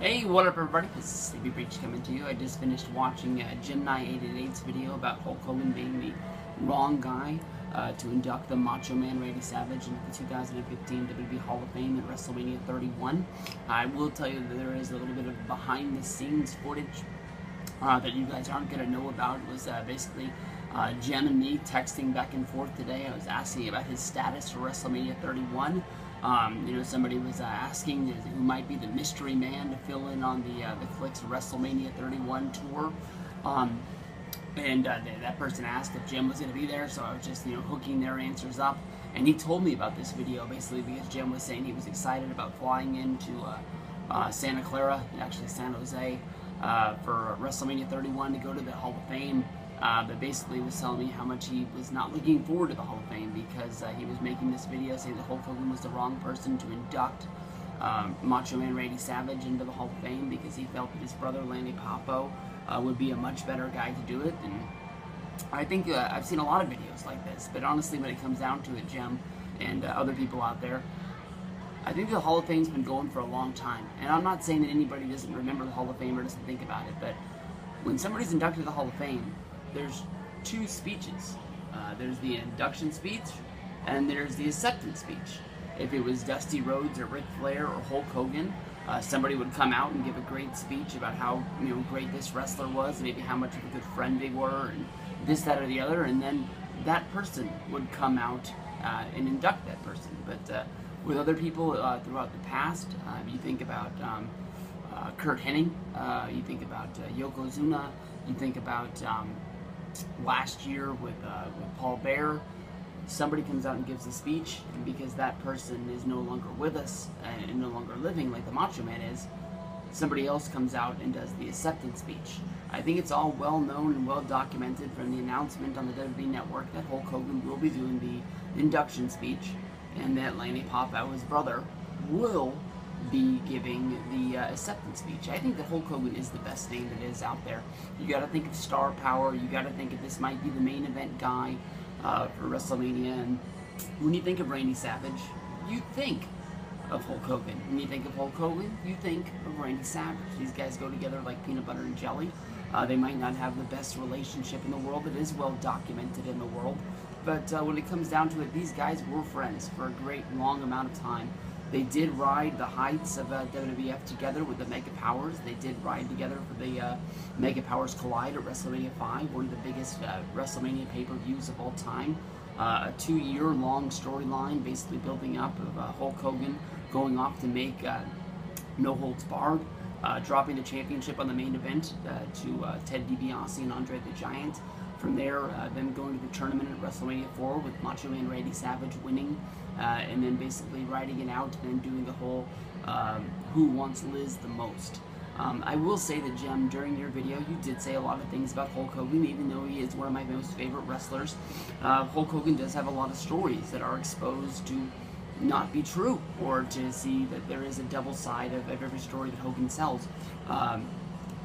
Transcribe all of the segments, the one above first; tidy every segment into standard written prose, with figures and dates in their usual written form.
Hey, what up everybody? This is Sleepy Breach coming to you. I just finished watching Gemini 888's video about Hulk Hogan being the wrong guy to induct the Macho Man Randy Savage into the 2015 WWE Hall of Fame at WrestleMania 31. I will tell you that there is a little bit of behind the scenes footage that you guys aren't going to know about. It was basically Jem and me texting back and forth today. I was asking about his status for WrestleMania 31. Somebody was asking who might be the mystery man to fill in on the Click's WrestleMania 31 tour. That person asked if Jem was going to be there, so I was just hooking their answers up. And he told me about this video basically because Jem was saying he was excited about flying into Santa Clara, actually San Jose, for WrestleMania 31 to go to the Hall of Fame. But basically was telling me how much he was not looking forward to the Hall of Fame because he was making this video saying that Hulk Hogan was the wrong person to induct Macho Man Randy Savage into the Hall of Fame because he felt that his brother Lanny Poffo would be a much better guy to do it. And I think I've seen a lot of videos like this, but honestly when it comes down to it, Jem and other people out there, I think the Hall of Fame's been going for a long time. And I'm not saying that anybody doesn't remember the Hall of Fame or doesn't think about it, but when somebody's inducted to the Hall of Fame, there's two speeches. There's the induction speech, and there's the acceptance speech. If it was Dusty Rhodes or Ric Flair or Hulk Hogan, somebody would come out and give a great speech about how great this wrestler was, maybe how much of a good friend they were, and this, that, or the other, and then that person would come out and induct that person. But with other people throughout the past, you think about Kurt Hennig, you think about Yokozuna, you think about last year with Paul Bear. Somebody comes out and gives a speech, and because that person is no longer with us and no longer living like the Macho Man is, somebody else comes out and does the acceptance speech. I think it's all well known and well documented from the announcement on the WWE Network that Hulk Hogan will be doing the induction speech, and that Lanny Poffo, his brother, will be giving the acceptance speech. I think that Hulk Hogan is the best name that is out there. You got to think of star power. You got to think that this might be the main event guy for WrestleMania. And when you think of Randy Savage, you think of Hulk Hogan. When you think of Hulk Hogan, you think of Randy Savage. These guys go together like peanut butter and jelly. They might not have the best relationship in the world. It is well documented in the world. But when it comes down to it, these guys were friends for a great long amount of time. They did ride the heights of WWF together with the Mega Powers. They did ride together for the Mega Powers Collide at WrestleMania 5, one of the biggest WrestleMania pay-per-views of all time. A 2-year-long storyline basically building up of Hulk Hogan going off to make No Holds Barred, dropping the championship on the main event to Ted DiBiase and Andre the Giant. From there, then going to the tournament at WrestleMania 4 with Macho Man Randy Savage winning, and then basically riding it out and then doing the whole who wants Liz the most. I will say that, Jem, during your video, you did say a lot of things about Hulk Hogan, even though he is one of my most favorite wrestlers. Hulk Hogan does have a lot of stories that are exposed to not be true, or to see that there is a double side of every story that Hogan sells.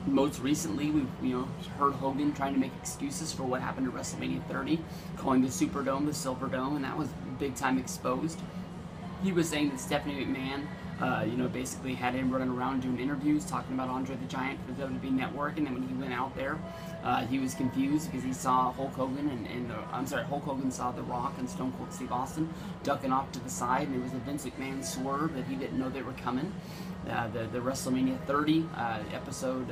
Most recently, we've heard Hogan trying to make excuses for what happened at WrestleMania 30, calling the Superdome the Silver Dome, and that was big time exposed. He was saying that Stephanie McMahon, basically had him running around doing interviews, talking about Andre the Giant for the WWE Network, and then when he went out there, he was confused because he saw Hulk Hogan Hulk Hogan saw The Rock and Stone Cold Steve Austin ducking off to the side, and it was a Vince McMahon swerve that he didn't know they were coming. The WrestleMania 30 episode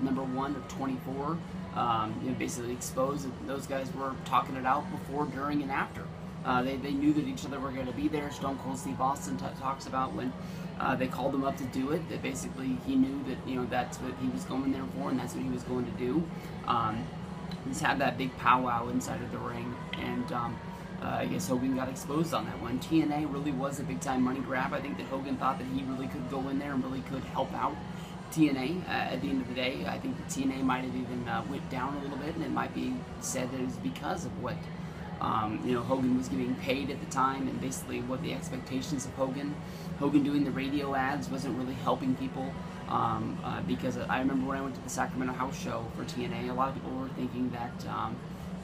number 1 of 24 basically exposed that those guys were talking it out before, during, and after. They knew that each other were going to be there. Stone Cold Steve Austin talks about when they called him up to do it, that basically he knew that that's what he was going there for and that's what he was going to do. He's had that big powwow inside of the ring, and I guess Hogan got exposed on that one. TNA really was a big-time money grab. I think that Hogan thought that he really could go in there and really could help out TNA. At the end of the day, I think that TNA might have even went down a little bit, and it might be said that it was because of what Hogan was getting paid at the time, and basically what the expectations of Hogan doing the radio ads wasn't really helping people. Because I remember when I went to the Sacramento house show for TNA, a lot of people were thinking that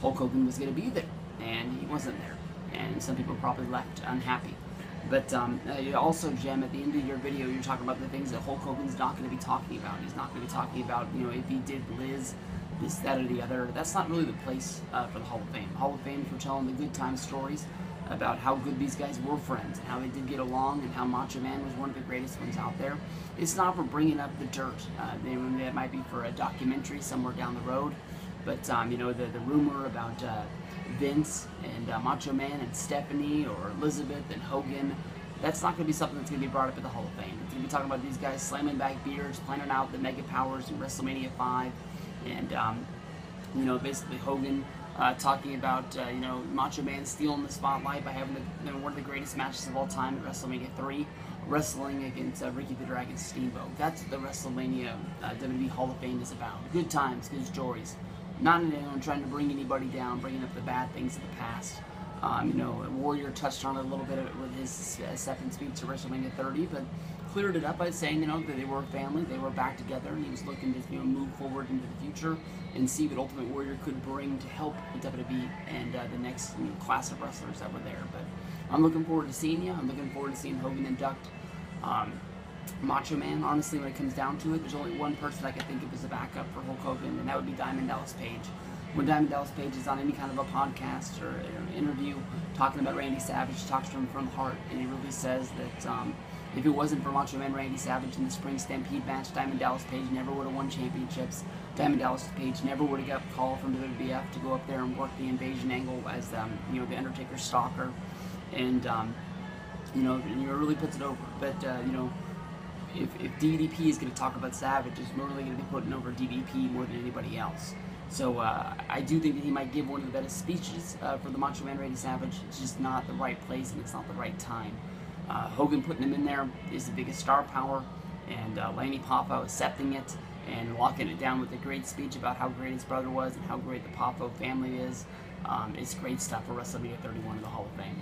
Hulk Hogan was going to be there, and he wasn't there, and some people probably left unhappy. But also, Jim, at the end of your video, you're talking about the things that Hulk Hogan's not going to be talking about. He's not going to be talking about, you know, if he did Liz, this, that, or the other. That's not really the place for the Hall of Fame. Hall of Fame is for telling the good time stories about how good these guys were friends and how they did get along and how Macho Man was one of the greatest ones out there. It's not for bringing up the dirt. That might be for a documentary somewhere down the road. But, you know, the rumor about Vince and Macho Man and Stephanie or Elizabeth and Hogan, that's not going to be something that's going to be brought up at the Hall of Fame. It's going to be talking about these guys slamming back beers, planning out the Mega Powers in WrestleMania 5, and, you know, basically Hogan talking about, you know, Macho Man stealing the spotlight by having one of the greatest matches of all time at WrestleMania 3, wrestling against Ricky the Dragon Steamboat. That's what the WrestleMania WWE Hall of Fame is about. Good times, good stories. Not trying to bring anybody down, bringing up the bad things of the past. You know, Warrior touched on it a little bit with his second speech at WrestleMania 30, but cleared it up by saying, you know, that they were a family, they were back together, and he was looking to, you know, move forward into the future and see what Ultimate Warrior could bring to help the WWE and the next, you know, class of wrestlers that were there. But I'm looking forward to seeing you. I'm looking forward to seeing Hogan induct Macho Man. Honestly, when it comes down to it, there's only one person I can think of as a backup for Hulk Hogan, and that would be Diamond Dallas Page. When Diamond Dallas Page is on any kind of a podcast or an interview talking about Randy Savage, he talks to him from the heart, and he really says that if it wasn't for Macho Man Randy Savage in the Spring Stampede match, Diamond Dallas Page never would have won championships. Diamond Dallas Page never would have got a call from the WWF to go up there and work the invasion angle as you know, the Undertaker's stalker, and you know, and it really puts it over. But you know, if DDP is going to talk about Savage, it's really going to be putting over DDP more than anybody else. So I do think that he might give one of the best speeches for the Macho Man Randy Savage. It's just not the right place and it's not the right time. Hogan putting him in there is the biggest star power, and Lanny Poffo accepting it and locking it down with a great speech about how great his brother was and how great the Poffo family is. It's great stuff for WrestleMania 31 in the Hall of Fame.